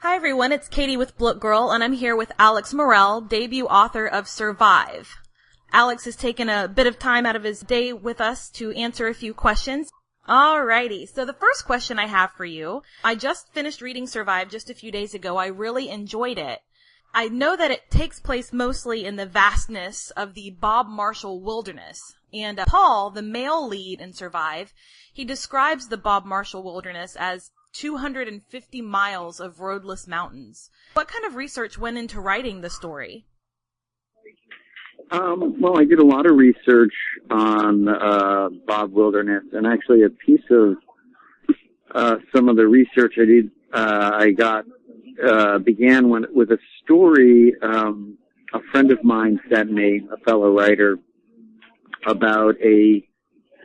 Hi everyone, it's Katie with BlookGirl, and I'm here with Alex Morel, debut author of Survive. Alex has taken a bit of time out of his day with us to answer a few questions. Alrighty, so the first question I have for you, I just finished reading Survive just a few days ago. I really enjoyed it. I know that it takes place mostly in the vastness of the Bob Marshall wilderness. And Paul, the male lead in Survive, he describes the Bob Marshall wilderness as 250 miles of roadless mountains. What kind of research went into writing the story? Well, I did a lot of research on Bob Wilderness, and actually a piece of some of the research I did, began with a story a friend of mine sent me, a fellow writer, about a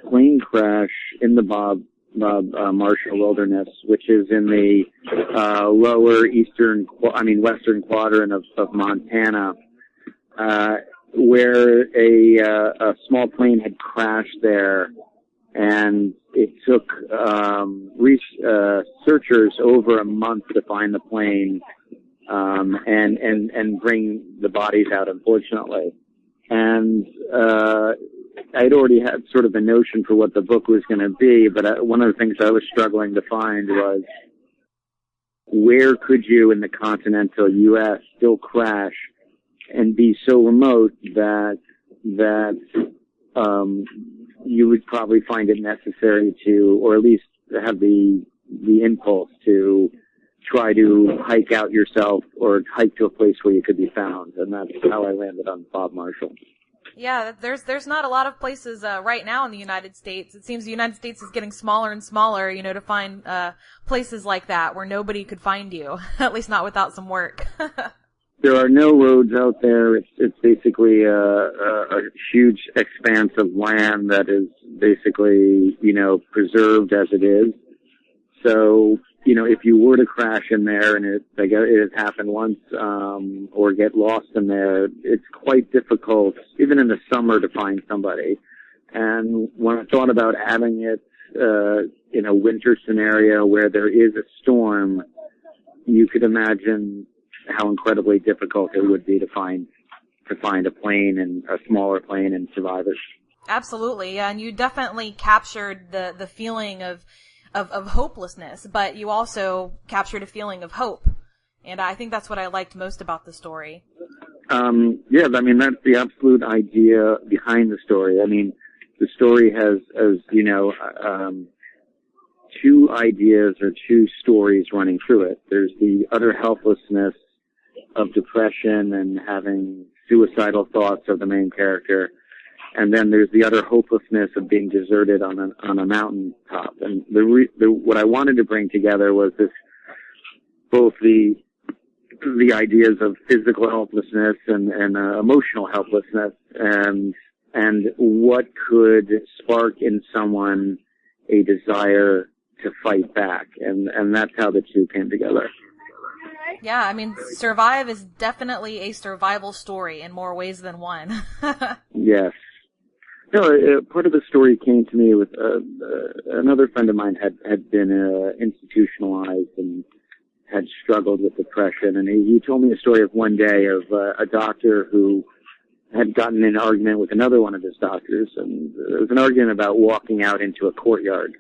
plane crash in the Bob Marshall Wilderness, which is in the lower western quadrant of Montana, where a small plane had crashed there, and it took researchers over a month to find the plane and bring the bodies out, unfortunately. And I'd already had sort of a notion for what the book was going to be, but one of the things I was struggling to find was where could you in the continental U.S. still crash and be so remote that you would probably find it necessary to, or at least have the impulse to try to hike out yourself or hike to a place where you could be found. And that's how I landed on Bob Marshall. Yeah, there's not a lot of places right now in the United States. It seems the United States is getting smaller and smaller, to find places like that where nobody could find you, at least not without some work. There are no roads out there. It's basically a huge expanse of land that is basically, preserved as it is. So, if you were to crash in there, and it has happened once, or get lost in there, it's quite difficult, even in the summer, to find somebody. And when I thought about having it in a winter scenario where there is a storm, you could imagine how incredibly difficult it would be to find a plane, and a smaller plane, and survivors. Absolutely, yeah, and you definitely captured the feeling of hopelessness, but you also captured a feeling of hope. And I think that's what I liked most about the story. That's the absolute idea behind the story. The story has, two ideas or two stories running through it. There's the utter helplessness of depression and having suicidal thoughts of the main character. And then there's the utter hopelessness of being deserted on a mountain top. And what I wanted to bring together was both the ideas of physical helplessness and emotional helplessness, and what could spark in someone a desire to fight back. And that's how the two came together. Yeah, Survive is definitely a survival story in more ways than one. Yes. No, part of the story came to me with another friend of mine had been institutionalized and had struggled with depression, and he told me a story of one day of a doctor who had gotten in an argument with another one of his doctors, and it was an argument about walking out into a courtyard,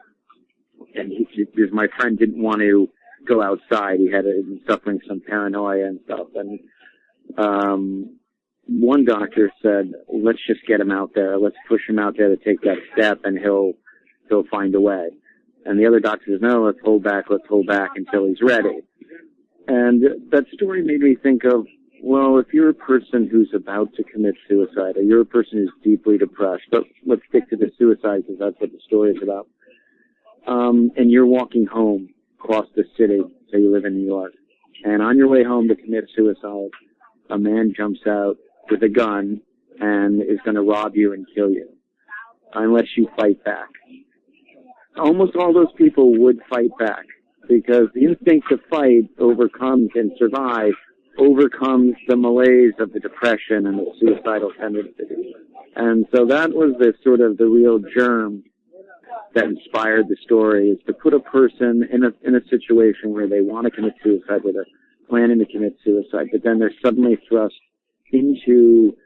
and because my friend didn't want to go outside, he had been suffering some paranoia and stuff, and one doctor said, let's just get him out there. Let's push him out there to take that step, and he'll find a way. And the other doctor says, no, let's hold back until he's ready. And that story made me think of, well, if you're a person who's about to commit suicide, or you're a person who's deeply depressed, but let's stick to the suicide because that's what the story is about. And you're walking home across the city, so you live in New York, and on your way home to commit suicide, a man jumps out with a gun and is going to rob you and kill you unless you fight back. Almost all those people would fight back because the instinct to fight overcomes the malaise of the depression and the suicidal tendencies. And so that was the real germ that inspired the story, is to put a person in a situation where they want to commit suicide, where they're planning to commit suicide, but then they're suddenly thrust into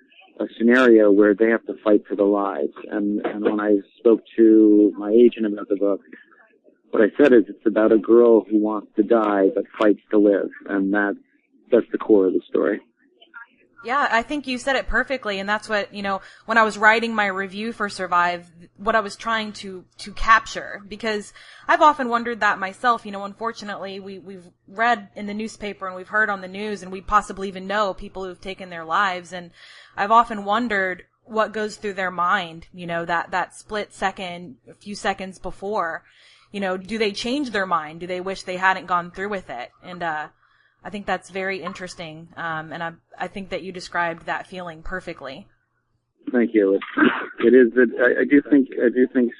a scenario where they have to fight for their lives. And when I spoke to my agent about the book, what I said is it's about a girl who wants to die but fights to live, and that's the core of the story. Yeah, I think you said it perfectly, and that's what, when I was writing my review for Survive, what I was trying to capture, because I've often wondered that myself. Unfortunately, we've read in the newspaper and we've heard on the news, and we possibly even know people who've taken their lives, and I've often wondered what goes through their mind, that split second, a few seconds before. Do they change their mind? Do they wish they hadn't gone through with it? And I think that's very interesting, and I think that you described that feeling perfectly. Thank you. It is. I do think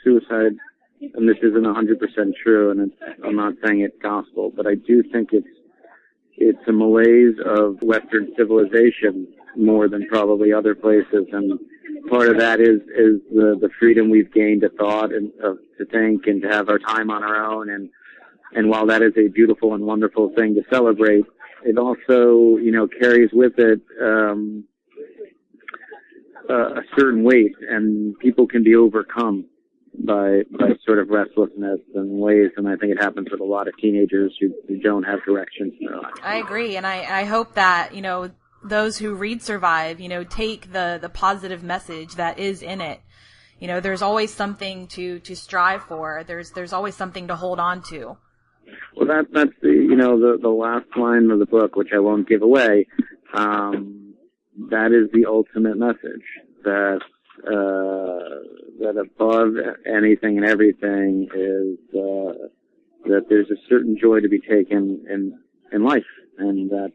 suicide, and this isn't 100% true, and I'm not saying it's gospel, but I do think it's a malaise of Western civilization more than probably other places, and part of that is the freedom we've gained to thought and to think and to have our time on our own, and while that is a beautiful and wonderful thing to celebrate, it also, carries with it a certain weight, and people can be overcome by sort of restlessness and ways, and I think it happens with a lot of teenagers who don't have directions in their lives. I agree, and I hope that, those who read Survive, take the positive message that is in it. There's always something to strive for. There's always something to hold on to. Well, that's the last line of the book, which I won't give away. That is the ultimate message, that above anything and everything is that there's a certain joy to be taken in life, and that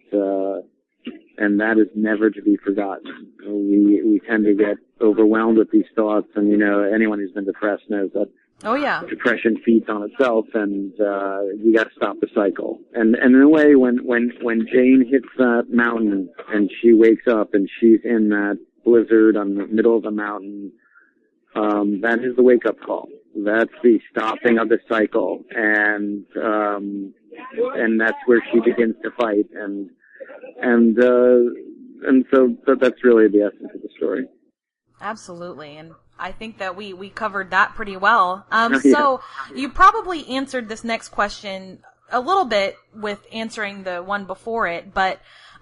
is never to be forgotten. We tend to get overwhelmed with these thoughts, and anyone who's been depressed knows that. Oh yeah. Depression feeds on itself, and you got to stop the cycle. And in a way, when Jane hits that mountain and she wakes up and she's in that blizzard on the middle of the mountain, that is the wake up call. That's the stopping of the cycle, and that's where she begins to fight, and so that's really the essence of the story. Absolutely, and I think that we covered that pretty well. So you probably answered this next question a little bit with answering the one before it, but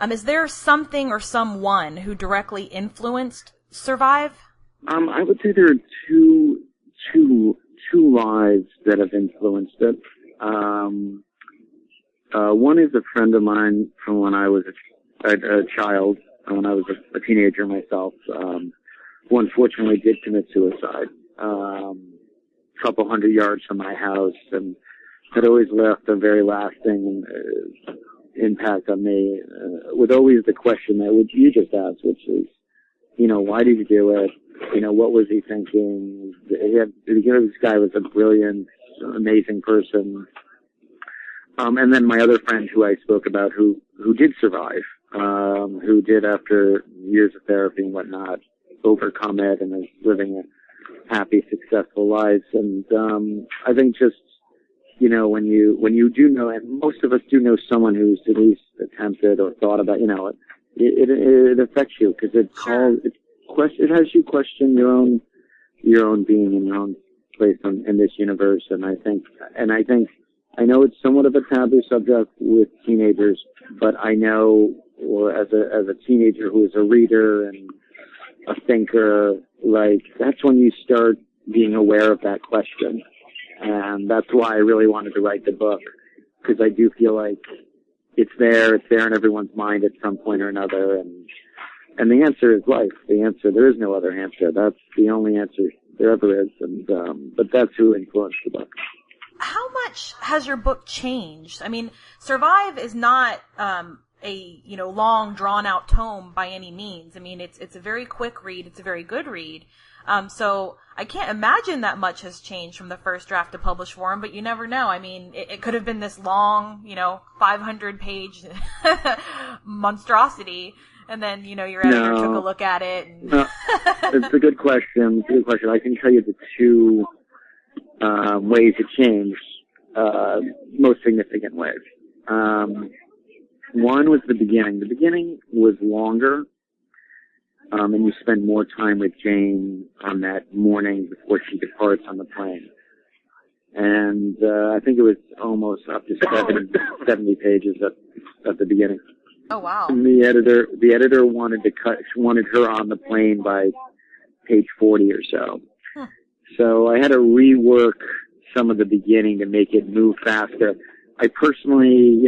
is there something or someone who directly influenced Survive? I would say there are two lives that have influenced it. One is a friend of mine from when I was a child, when I was a teenager myself, who unfortunately did commit suicide, a couple 100 yards from my house, and had always left a very lasting impact on me, with always the question that you just asked, which is, why did you do it? What was he thinking? This guy was a brilliant, amazing person. And then my other friend who I spoke about, who did survive, who did, after years of therapy and whatnot, overcome it and is living a happy, successful life. And I think just, when you do know, and most of us do know someone who's at least attempted or thought about, it affects you, because it has you question your own being and your own place in this universe. And I think I know it's somewhat of a taboo subject with teenagers, but I know, or as a teenager who is a reader and a thinker, that's when you start being aware of that question. And that's why I really wanted to write the book, because I do feel like it's there in everyone's mind at some point or another, and the answer is life. There is no other answer. That's the only answer there ever is, but that's who influenced the book. How much has your book changed? I mean, Survive is not a long drawn out tome by any means. I mean, it's a very quick read. It's a very good read. So I can't imagine that much has changed from the first draft to published form, but you never know. I mean, it could have been this long, 500-page monstrosity, and then, your editor took a look at it. And It's a good question. I can tell you the ways it changed, most significant ways. One was the beginning. The beginning was longer, and you spend more time with Jane on that morning before she departs on the plane. And I think it was almost up to 70 pages at the beginning. Oh wow! And the editor wanted her on the plane by page 40 or so. Huh. So I had to rework some of the beginning to make it move faster. I personally,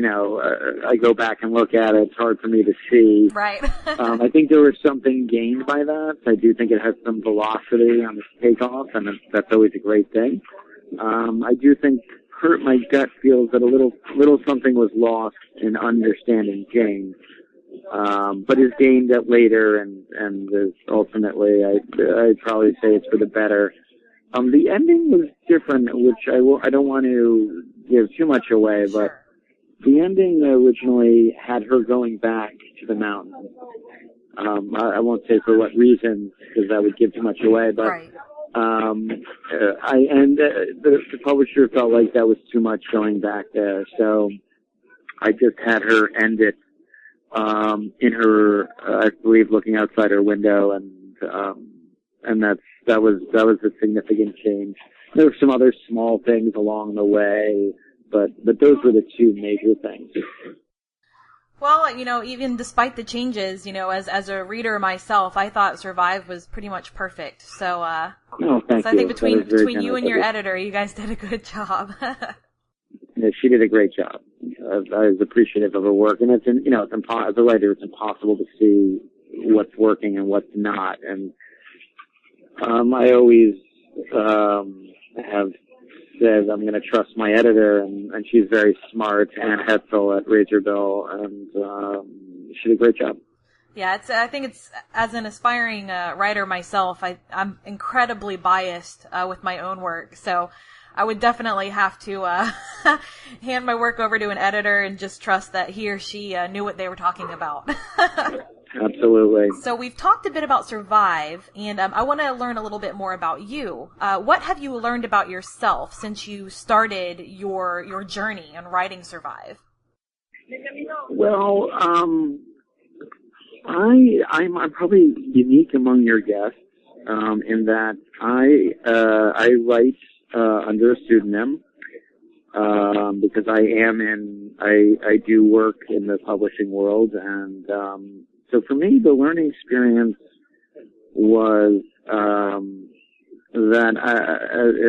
I go back and look at it. It's hard for me to see. Right. I think there was something gained by that. I do think it has some velocity on its takeoff, and that's always a great thing. I do think my gut feels that a little something was lost in understanding Jane, but is gained at later, and is ultimately, I'd probably say it's for the better. The ending was different, which I don't want to give too much away, but the ending originally had her going back to the mountain. I won't say for what reasons, because that would give too much away, but right. The publisher felt like that was too much going back there, so I just had her end it in her, I believe, looking outside her window, and that was a significant change. There were some other small things along the way, but those were the two major things. Well, even despite the changes, as a reader myself, I thought Survive was pretty much perfect. So, thank so I you. think between you and your editor, you guys did a good job. Yeah, she did a great job. I was appreciative of her work, and as a writer, it's impossible to see what's working and what's not. And I always have said I'm going to trust my editor, and she's very smart, Ann Hetzel at Razorbill, and she did a great job. Yeah, I think it's, as an aspiring writer myself, I'm incredibly biased with my own work, so I would definitely have to hand my work over to an editor and just trust that he or she knew what they were talking about. Absolutely. So we've talked a bit about Survive, and I want to learn a little bit more about you. What have you learned about yourself since you started your journey in writing Survive? Well, I'm probably unique among your guests in that I write under a pseudonym because I do work in the publishing world, and so for me, the learning experience was that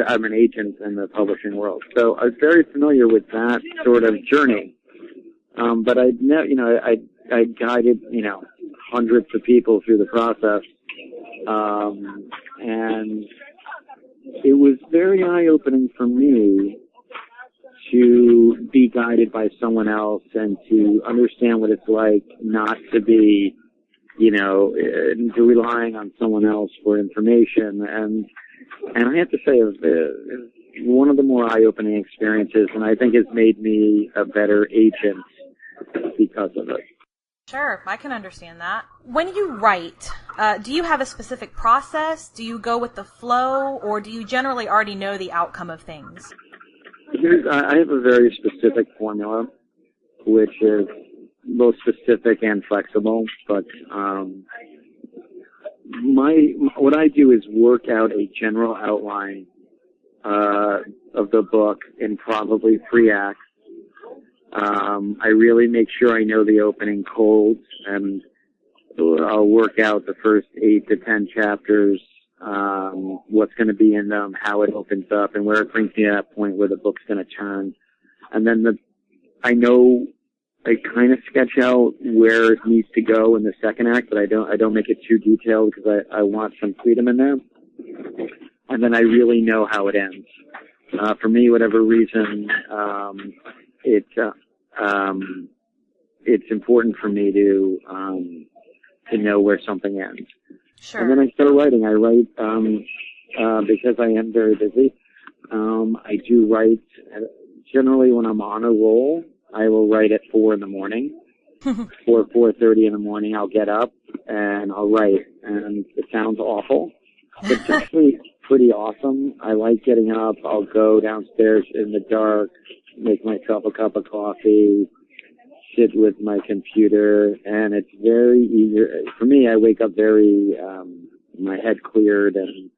I'm an agent in the publishing world. So I was very familiar with that sort of journey. But I guided, hundreds of people through the process. And it was very eye-opening for me to be guided by someone else and to understand what it's like not to be, to relying on someone else for information. And I have to say, it's one of the more eye-opening experiences, and I think it's made me a better agent because of it. Sure, I can understand that. When you write, do you have a specific process? Do you go with the flow, or do you generally already know the outcome of things? I have a very specific formula, which is both specific and flexible, but what I do is work out a general outline of the book in probably 3 acts. I really make sure I know the opening cold, and I'll work out the first 8 to 10 chapters, what's going to be in them, how it opens up, and where it brings me to that point where the book's going to turn. And then I kind of sketch out where it needs to go in the second act, but I don't make it too detailed because I want some freedom in there. And then I really know how it ends. For me, whatever reason, it's important for me to know where something ends. Sure. And then I start writing. I write because I am very busy. I do write generally when I'm on a roll. I will write at 4 in the morning. 4:30 in the morning, I'll get up and I'll write. And it sounds awful, but pretty awesome. I like getting up. I'll go downstairs in the dark, make myself a cup of coffee, sit with my computer, and it's very easy. For me, I wake up very, my head cleared, and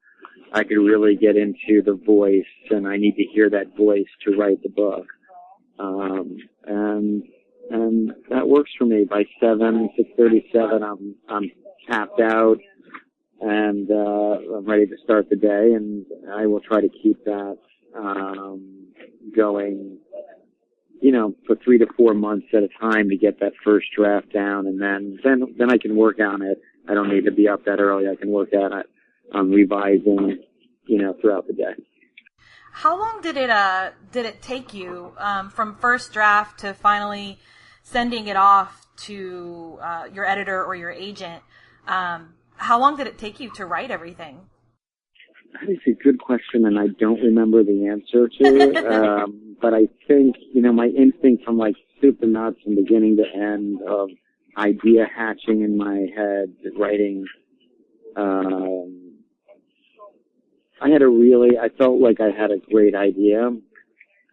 I can really get into the voice, and I need to hear that voice to write the book. And that works for me. By 6:37, I'm tapped out, and I'm ready to start the day, and I will try to keep that going, for 3 to 4 months at a time to get that first draft down, and then I can work on it. I don't need to be up that early. I can work on it, revising, throughout the day. How long did it take you from first draft to finally sending it off to your editor or your agent? How long did it take you to write everything? That is a good question, and I don't remember the answer to it. But I think, my instinct from soup to nuts from beginning to end of idea hatching in my head, writing, I felt like I had a great idea.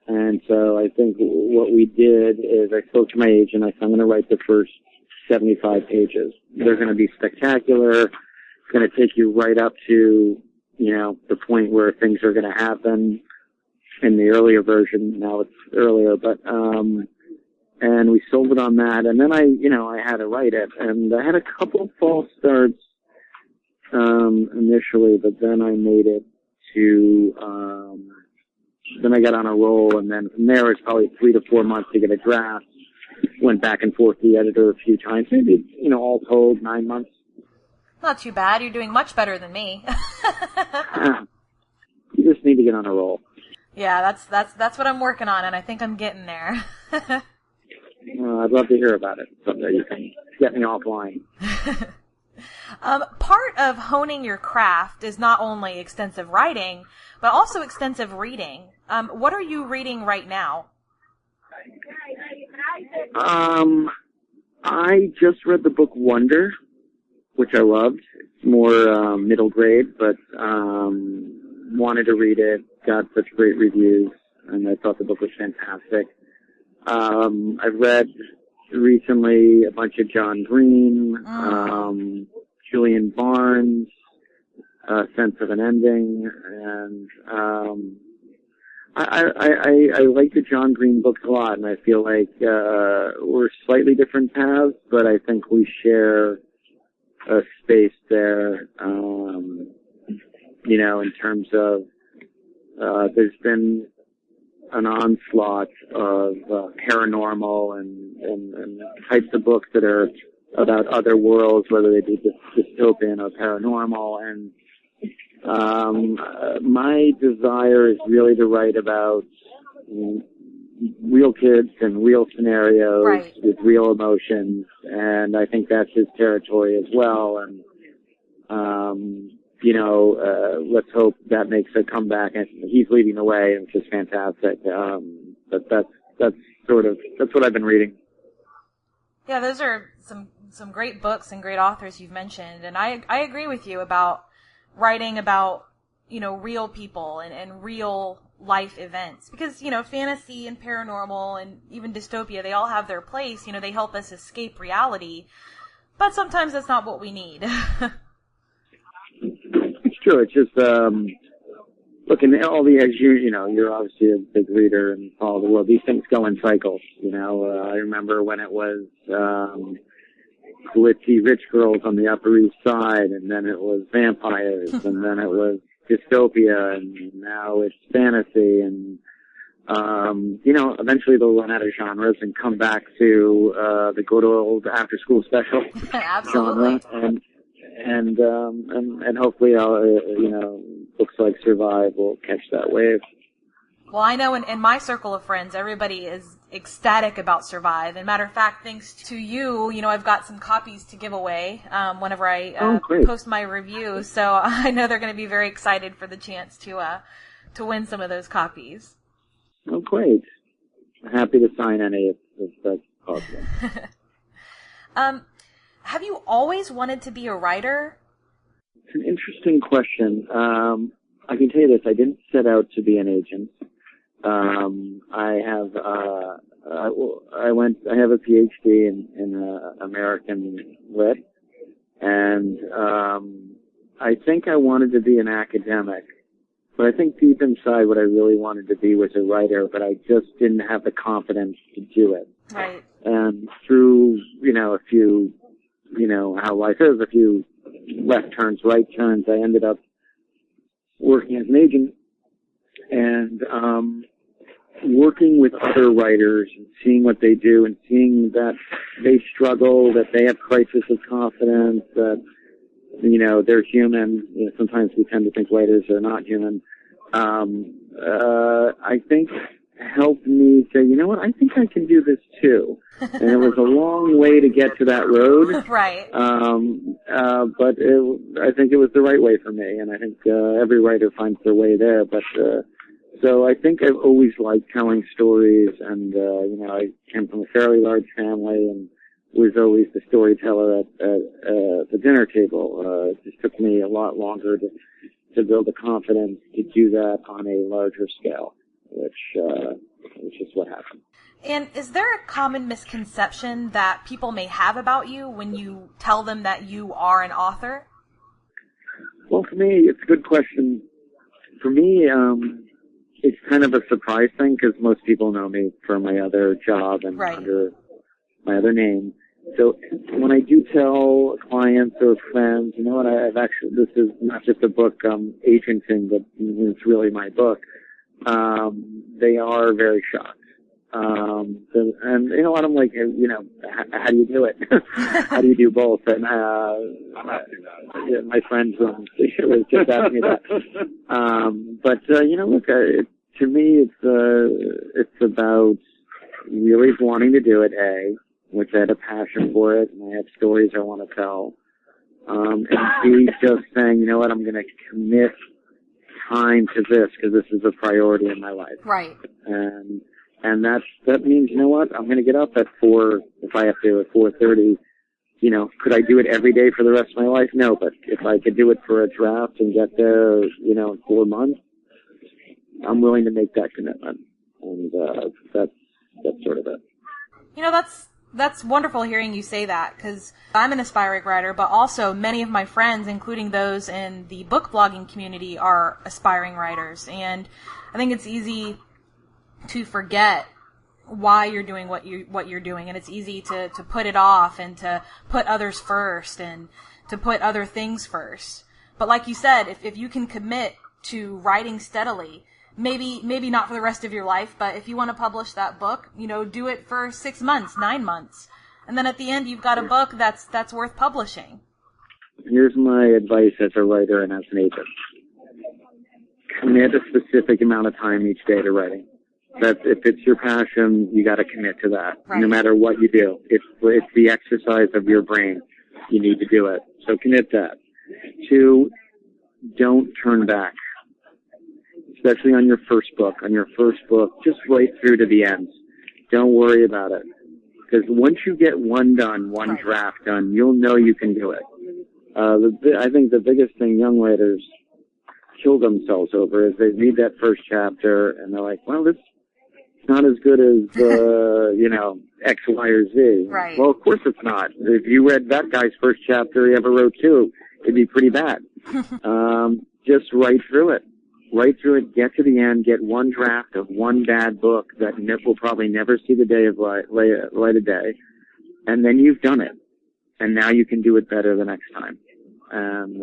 And so I think what we did is I spoke to my agent. I said, I'm going to write the first 75 pages. They're going to be spectacular. It's going to take you right up to, the point where things are going to happen in the earlier version. Now it's earlier, but, and we sold it on that. And then I had to write it, and I had a couple false starts, initially, but then I made it to, then I got on a roll, and then from there it's probably 3 to 4 months to get a draft. Went back and forth with the editor a few times, maybe, all told 9 months. Not too bad. You're doing much better than me. You just need to get on a roll. Yeah, that's what I'm working on, and I think I'm getting there. I'd love to hear about it someday. You can get me offline. Part of honing your craft is not only extensive writing, but also extensive reading. What are you reading right now? I just read the book Wonder, which I loved. It's more middle grade, but wanted to read it. Got such great reviews, and I thought the book was fantastic. I've read recently a bunch of John Green, Julian Barnes, Sense of an Ending, and I like the John Green books a lot, and I feel like we're slightly different paths, but I think we share a space there, in terms of there's been an onslaught of paranormal and types of books that are about other worlds, whether they be dystopian or paranormal, and my desire is really to write about real kids and real scenarios, right, with real emotions, and I think that's his territory as well. And let's hope that makes a comeback. And he's leading the way, which is fantastic. But that's what I've been reading. Yeah, those are some great books and great authors you've mentioned, and I agree with you about writing about, real people and real life events, because, fantasy and paranormal and even dystopia, they all have their place. They help us escape reality, but sometimes that's not what we need. It's true. It's just, look, in all the edge, you're obviously a big reader and follow the world. These things go in cycles, I remember when it was, glitzy rich girls on the Upper East Side, and then it was vampires, and then it was dystopia, and now it's fantasy, and eventually they'll run out of genres and come back to the good old after-school special genre, and hopefully, books like Survive will catch that wave. Well, I know in my circle of friends, everybody is ecstatic about Survive. And matter of fact, thanks to you, I've got some copies to give away whenever I post my review. So I know they're going to be very excited for the chance to win some of those copies. Oh, great. I'm happy to sign any if that's possible. Have you always wanted to be a writer? It's an interesting question. I can tell you this, I didn't set out to be an agent. I have a PhD in American Lit, and I think I wanted to be an academic, but I think deep inside what I really wanted to be was a writer, but I just didn't have the confidence to do it. Right. And through, a few, how life is, a few left turns, right turns, I ended up working as an agent and working with other writers and seeing what they do and seeing that they struggle, that they have crisis of confidence, that, they're human. Sometimes we tend to think writers are not human. I think helped me say, you know what, I think I can do this too. And it was a long way to get to that road. Right. But I think it was the right way for me, and I think every writer finds their way there. But so I think I've always liked telling stories, and I came from a fairly large family and was always the storyteller at the dinner table. It just took me a lot longer to build the confidence to do that on a larger scale, which is what happened. And is there a common misconception that people may have about you when you tell them that you are an author? Well, for me, it's a good question. For me, it's kind of a surprise thing because most people know me for my other job and right. under my other name. So when I do tell clients or friends, you know what, this is not just a book I'm agenting, but it's really my book, they are very shocked. And a lot of them like, how do you do it? How do you do both? And my friends was just asking me that. But look, to me, it's about really wanting to do it. Which I had a passion for it, and I have stories I want to tell. And B, just saying, you know what, I'm going to commit time to this because this is a priority in my life. Right. And that means, you know what, I'm going to get up at 4, if I have to, at 4:30. Could I do it every day for the rest of my life? No, but if I could do it for a draft and get there, in 4 months, I'm willing to make that commitment. And that's sort of it. That's wonderful hearing you say that, because I'm an aspiring writer, but also many of my friends, including those in the book blogging community, are aspiring writers. And I think it's easy to forget why you're doing what you're doing, and it's easy to put it off and to put others first and to put other things first. But like you said, if you can commit to writing steadily, maybe not for the rest of your life, but if you want to publish that book, do it for 6 months, 9 months. And then at the end, you've got a book that's worth publishing. Here's my advice as a writer and as an agent. Commit a specific amount of time each day to writing. That if it's your passion, you got to commit to that, right. No matter what you do. It's the exercise of your brain. You need to do it. So commit that. 2, don't turn back. Especially on your first book. Just write through to the end. Don't worry about it. Because once you get one done, one right. draft done, you'll know you can do it. I think the biggest thing young writers kill themselves over is they read that first chapter and they're like, well, this is not as good as, X, Y, or Z. Right. Well, of course it's not. If you read that guy's first chapter he ever wrote too, it'd be pretty bad. Just write through it. Write through it, get to the end, get one draft of one bad book that will probably never see the day of light of day, and then you've done it. And now you can do it better the next time. And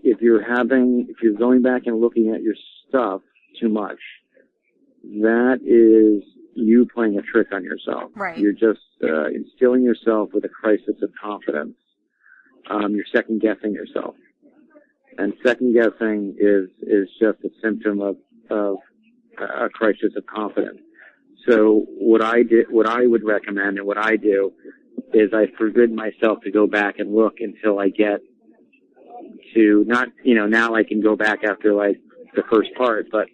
if you're going back and looking at your stuff too much, that is you playing a trick on yourself. Right. You're just instilling yourself with a crisis of confidence. You're second guessing yourself. And second guessing is just a symptom of a crisis of confidence. So what I would recommend and what I do is I forbid myself to go back and look until I get to now I can go back after like the first part, but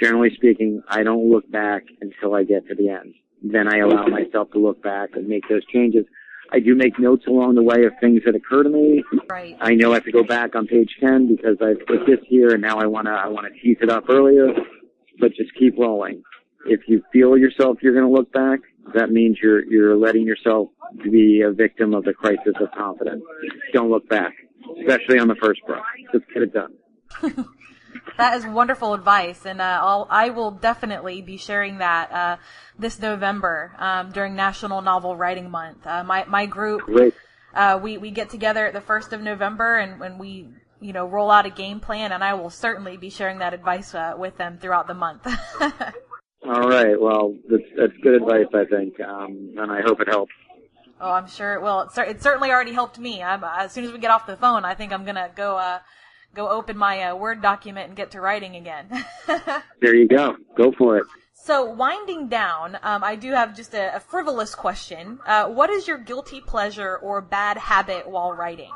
generally speaking, I don't look back until I get to the end. Then I allow myself to look back and make those changes. I do make notes along the way of things that occur to me. Right. I know I have to go back on page 10 because I put this here and now I want to tease it up earlier, but just keep rolling. If you feel yourself you're going to look back, that means you're letting yourself be a victim of the crisis of confidence. Don't look back, especially on the first book. Just get it done. That is wonderful advice, and I will definitely be sharing that this November during National Novel Writing Month. My group, Great. We get together at the 1st of November, and when we roll out a game plan, and I will certainly be sharing that advice with them throughout the month. All right. Well, that's good advice, I think, and I hope it helps. Oh, I'm sure it will. It certainly already helped me. As soon as we get off the phone, I think I'm gonna go open my Word document and get to writing again. There you go. Go for it. So, winding down, I do have just a frivolous question. What is your guilty pleasure or bad habit while writing?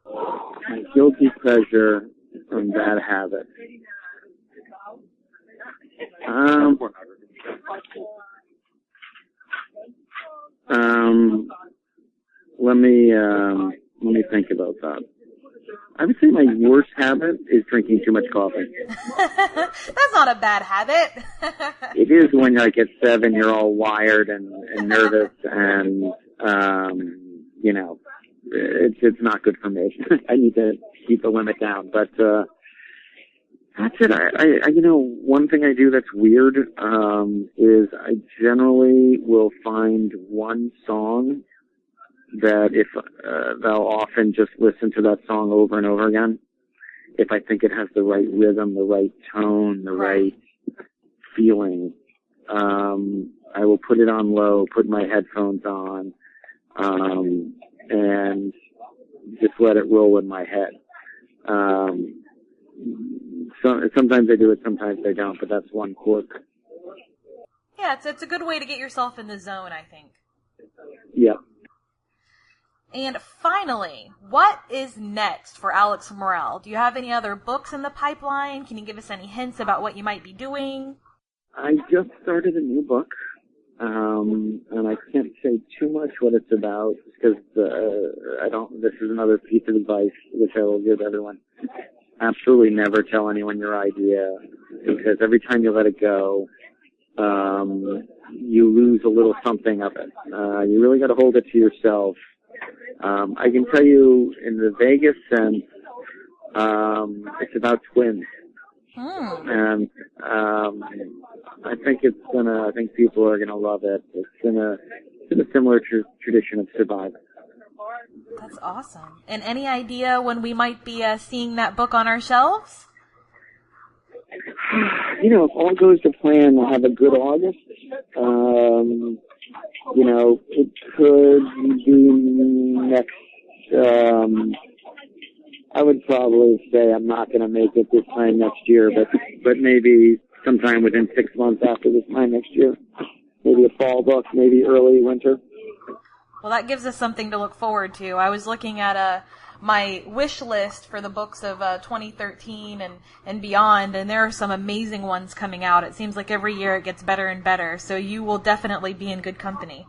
My guilty pleasure and bad habit. Let me think about that. I would say my worst habit is drinking too much coffee. That's not a bad habit. It is when, like, at 7, you're all wired and nervous, and it's not good for me. I need to keep the limit down. But that's it. I one thing I do that's weird is I generally will find one song that if I'll often just listen to that song over and over again. If I think it has the right rhythm, the right tone, the right feeling, I will put it on low, put my headphones on, and just let it roll in my head. Sometimes I do it, sometimes I don't, but that's one quirk. Yeah, it's a good way to get yourself in the zone, I think. Yeah. And finally, what is next for Alex Morel? Do you have any other books in the pipeline? Can you give us any hints about what you might be doing? I just started a new book, and I can't say too much what it's about because this is another piece of advice which I will give everyone. Absolutely never tell anyone your idea, because every time you let it go, you lose a little something of it. You really got to hold it to yourself. I can tell you, in the Vegas sense, it's about twins, and I think I think people are gonna love it. It's in a similar tradition of Survivor. That's awesome. And any idea when we might be seeing that book on our shelves? If all goes to plan, we'll have a good August. It could be next, I would probably say I'm not going to make it this time next year, but maybe sometime within 6 months after this time next year. Maybe a fall book, maybe early winter. Well, that gives us something to look forward to. I was looking at my wish list for the books of 2013 and beyond, and there are some amazing ones coming out. It seems like every year it gets better and better, so you will definitely be in good company.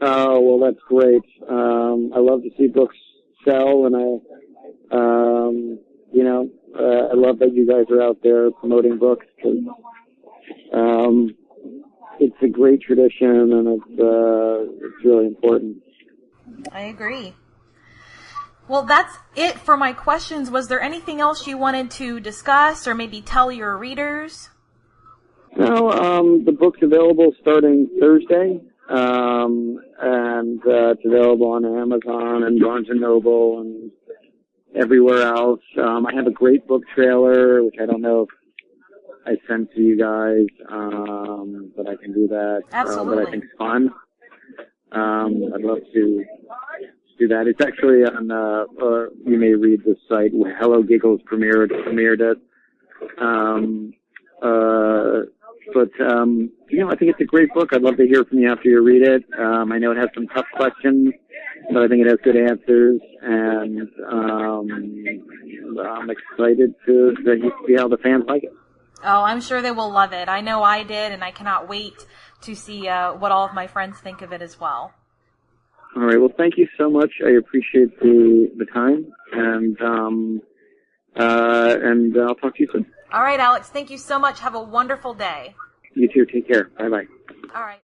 Oh, well, that's great. I love to see books sell, and I love that you guys are out there promoting books, because it's a great tradition, and it's really important. I agree. Well, that's it for my questions. Was there anything else you wanted to discuss or maybe tell your readers? No, the book's available starting Thursday, and it's available on Amazon and Barnes & Noble and everywhere else. I have a great book trailer, which I don't know if I sent to you guys, but I can do that. Absolutely. But I think it's fun. I'd love to do that. It's actually on, you may read the site, Hello Giggles premiered it. I think it's a great book. I'd love to hear from you after you read it. I know it has some tough questions, but I think it has good answers, and I'm excited to see how the fans like it. Oh, I'm sure they will love it. I know I did, and I cannot wait to see what all of my friends think of it as well. All right. Well, thank you so much. I appreciate the time, and I'll talk to you soon. All right, Alex. Thank you so much. Have a wonderful day. You too. Take care. Bye-bye. All right.